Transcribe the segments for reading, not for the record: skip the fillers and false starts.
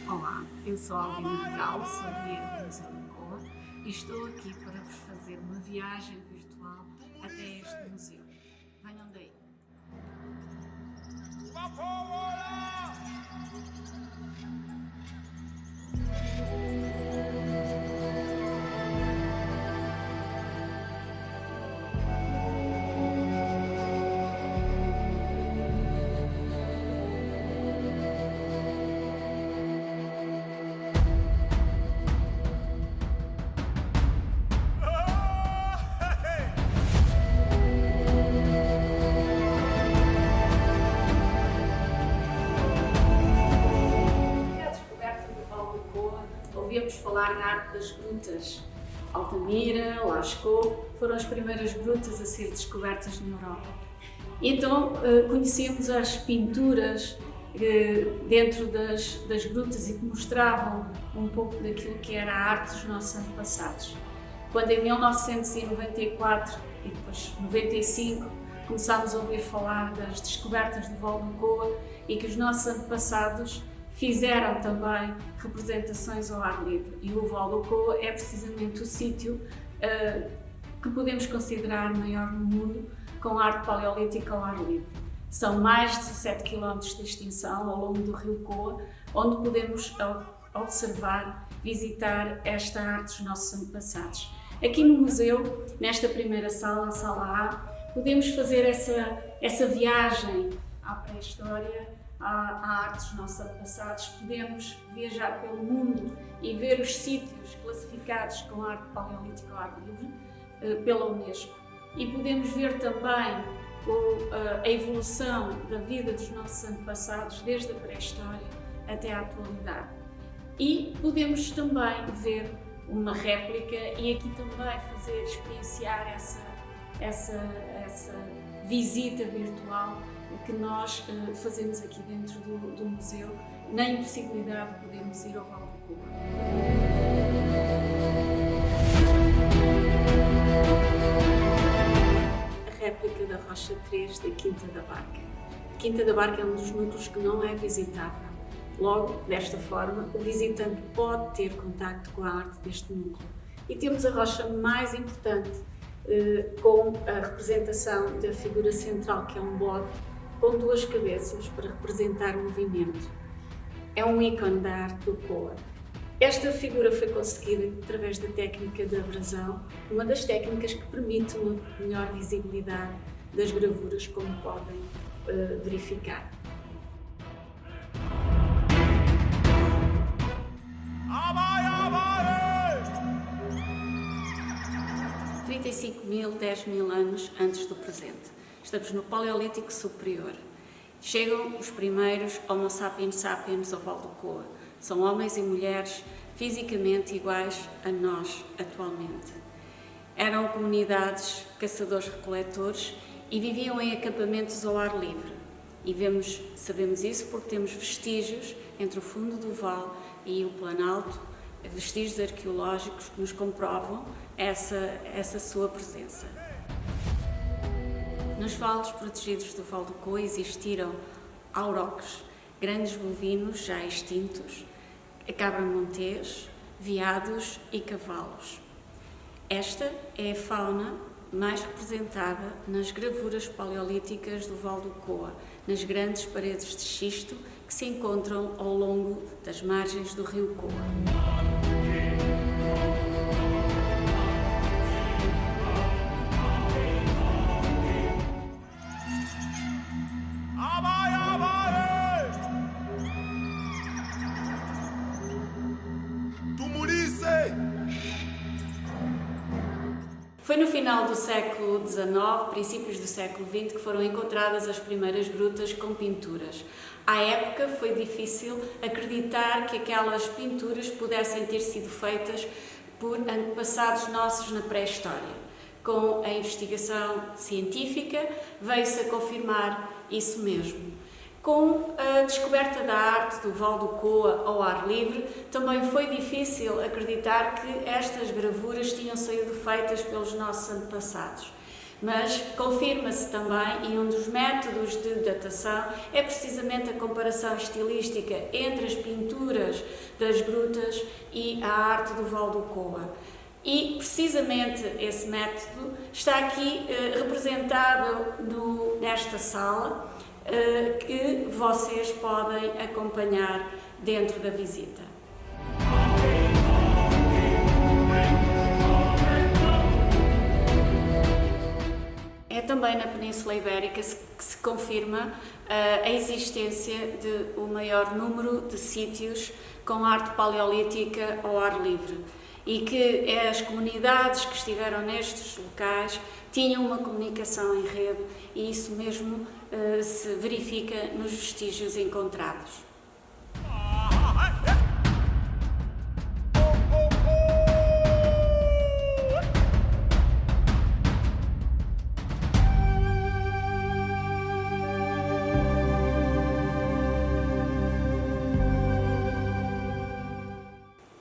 Olá, eu sou a Alvina Regal, sou guia do Museu de Lisboa e estou aqui para vos fazer uma viagem virtual até este museu. Venham daí! Ouvimos falar na arte das grutas. Altamira, Lascaux foram as primeiras grutas a ser descobertas na Europa. Então conhecemos as pinturas dentro das grutas e que mostravam um pouco daquilo que era a arte dos nossos antepassados. Quando em 1994 e depois 95 começámos a ouvir falar das descobertas do Val do Coa e que os nossos antepassados fizeram também representações ao ar livre, e o Val do Coa é precisamente o sítio que podemos considerar maior no mundo com arte paleolítica ao ar livre. São mais de 17 km de extensão ao longo do rio Coa, onde podemos observar, visitar esta arte dos nossos antepassados. Aqui no museu, nesta primeira sala, a sala A, podemos fazer essa viagem à pré-história, à arte dos nossos antepassados. Podemos viajar pelo mundo e ver os sítios classificados com arte paleolítica ao ar livre pela Unesco. E podemos ver também a evolução da vida dos nossos antepassados desde a pré-história até à atualidade. E podemos também ver uma réplica e aqui também experienciar essa visita virtual que nós fazemos aqui dentro do museu, na impossibilidade de podermos ir ao Val do Coa. A réplica da Rocha 3 da Quinta da Barca. A Quinta da Barca é um dos núcleos que não é visitável. Logo, desta forma, o visitante pode ter contacto com a arte deste núcleo. E temos a rocha mais importante, com a representação da figura central, que é um bode com duas cabeças para representar o movimento. É um ícone da arte do Coa. Esta figura foi conseguida através da técnica de abrasão, uma das técnicas que permite uma melhor visibilidade das gravuras, como podem verificar. Há 10.000 anos antes do presente. Estamos no Paleolítico Superior. Chegam os primeiros Homo sapiens sapiens ao Val do Coa. São homens e mulheres fisicamente iguais a nós atualmente. Eram comunidades caçadores-recoletores e viviam em acampamentos ao ar livre. E sabemos isso porque temos vestígios entre o fundo do vale e o Planalto, vestígios arqueológicos que nos comprovam essa sua presença. Nos vales protegidos do Val do Coa existiram auroques, grandes bovinos já extintos, cabra-montês, veados e cavalos. Esta é a fauna mais representada nas gravuras paleolíticas do Val do Coa, nas grandes paredes de xisto que se encontram ao longo das margens do rio Coa. Foi no final do século XIX, princípios do século XX, que foram encontradas as primeiras grutas com pinturas. À época foi difícil acreditar que aquelas pinturas pudessem ter sido feitas por antepassados nossos na pré-história. Com a investigação científica veio-se a confirmar isso mesmo. Com a descoberta da arte do Val do Coa ao ar livre, também foi difícil acreditar que estas gravuras tinham sido feitas pelos nossos antepassados. Mas confirma-se também, e um dos métodos de datação é precisamente a comparação estilística entre as pinturas das grutas e a arte do Val do Coa. E precisamente esse método está aqui representado nesta sala, que vocês podem acompanhar dentro da visita. É também na Península Ibérica que se confirma a existência de o maior número de sítios com arte paleolítica ao ar livre e que as comunidades que estiveram nestes locais tinham uma comunicação em rede e isso mesmo se verifica nos vestígios encontrados.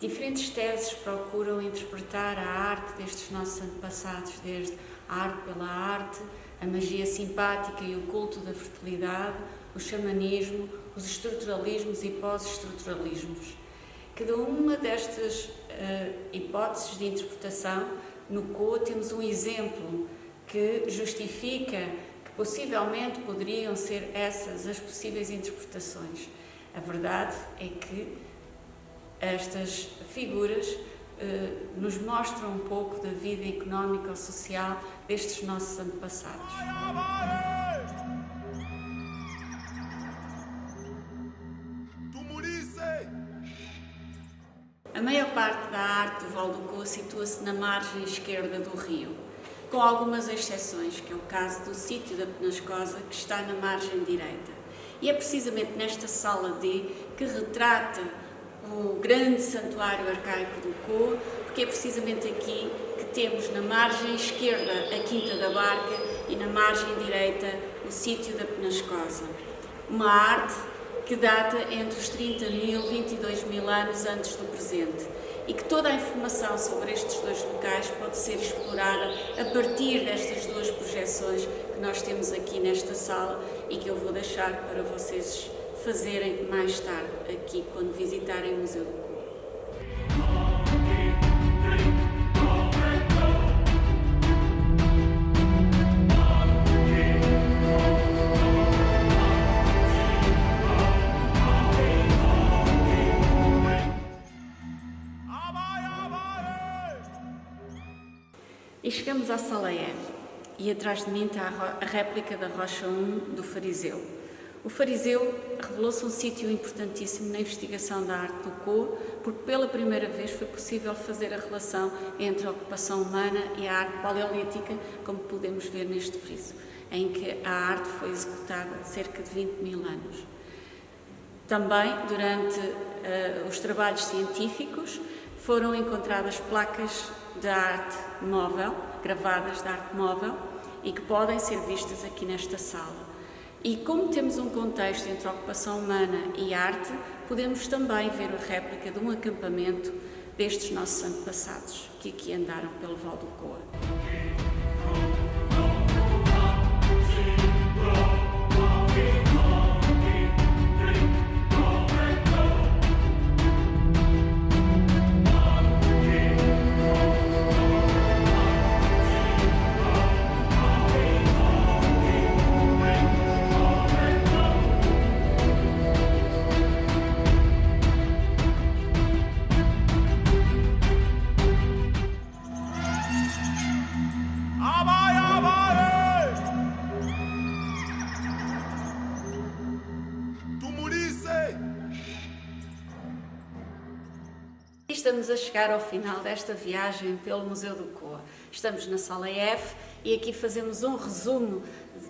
Diferentes teses procuram interpretar a arte destes nossos antepassados, desde a arte pela arte, a magia simpática e o culto da fertilidade, o xamanismo, os estruturalismos e pós-estruturalismos. Cada uma destas hipóteses de interpretação, no Coa temos um exemplo que justifica que possivelmente poderiam ser essas as possíveis interpretações. A verdade é que estas figuras nos mostram um pouco da vida económica ou social destes nossos antepassados. A maior parte da arte do Val do Coa situa-se na margem esquerda do rio, com algumas exceções, que é o caso do sítio da Penascosa, que está na margem direita. E é precisamente nesta sala D que retrata o grande santuário arcaico do Coa, porque é precisamente aqui que temos na margem esquerda a Quinta da Barca e na margem direita o sítio da Penascosa. Uma arte que data entre os 30.000 e 22.000 anos antes do presente e que toda a informação sobre estes dois locais pode ser explorada a partir destas duas projeções que nós temos aqui nesta sala e que eu vou deixar para vocês fazerem mais tarde aqui quando visitarem o Museu do Coa. E chegamos à sala E e atrás de mim está a réplica da Rocha 1 do Fariseu. O Fariseu revelou-se um sítio importantíssimo na investigação da arte do Coa, porque pela primeira vez foi possível fazer a relação entre a ocupação humana e a arte paleolítica, como podemos ver neste friso, em que a arte foi executada há cerca de 20.000 anos. Também, durante os trabalhos científicos, foram encontradas placas de arte móvel, gravadas de arte móvel, e que podem ser vistas aqui nesta sala. E como temos um contexto entre a ocupação humana e arte, podemos também ver a réplica de um acampamento destes nossos antepassados, que aqui andaram pelo Val do Coa. Estamos a chegar ao final desta viagem pelo Museu do Coa. Estamos na sala F e aqui fazemos um resumo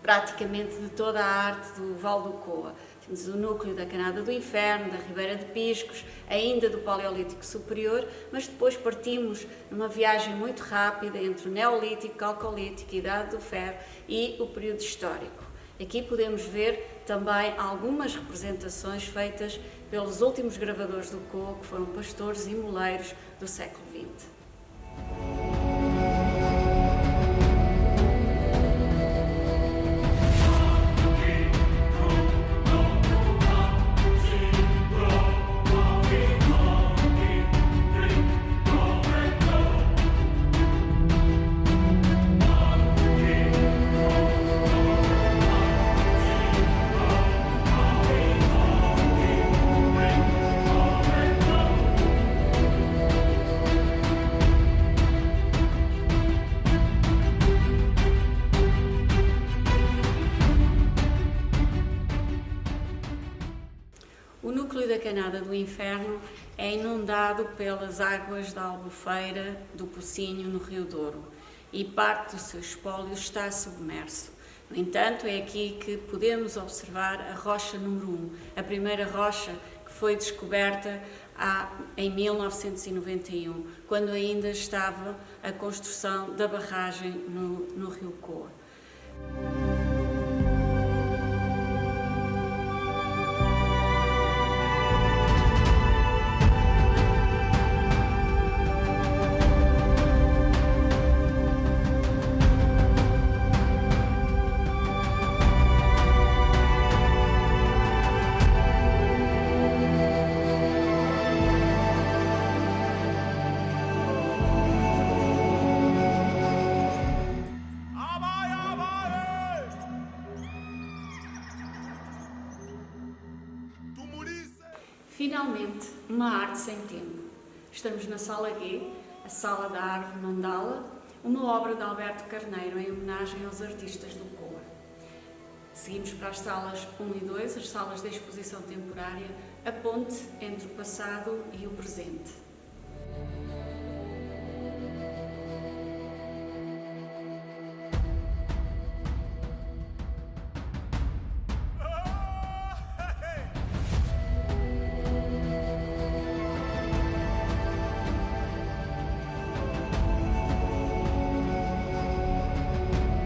praticamente de toda a arte do Val do Coa. Temos o núcleo da Canada do Inferno, da Ribeira de Piscos, ainda do Paleolítico Superior, mas depois partimos numa viagem muito rápida entre o Neolítico, Calcolítico, Idade do Ferro e o período histórico. Aqui podemos ver também algumas representações feitas pelos últimos gravadores do Coa, que foram pastores e moleiros do século XX. O núcleo da Canada do Inferno é inundado pelas águas da Albufeira do Pocinho no Rio Douro e parte do seu espólio está submerso. No entanto, é aqui que podemos observar a rocha número 1, a primeira rocha que foi descoberta em 1991, quando ainda estava a construção da barragem no Rio Coa. Finalmente, uma arte sem tempo. Estamos na Sala G, a Sala da Árvore Mandala, uma obra de Alberto Carneiro em homenagem aos artistas do Coa. Seguimos para as salas 1 e 2, as salas de exposição temporária, a ponte entre o passado e o presente.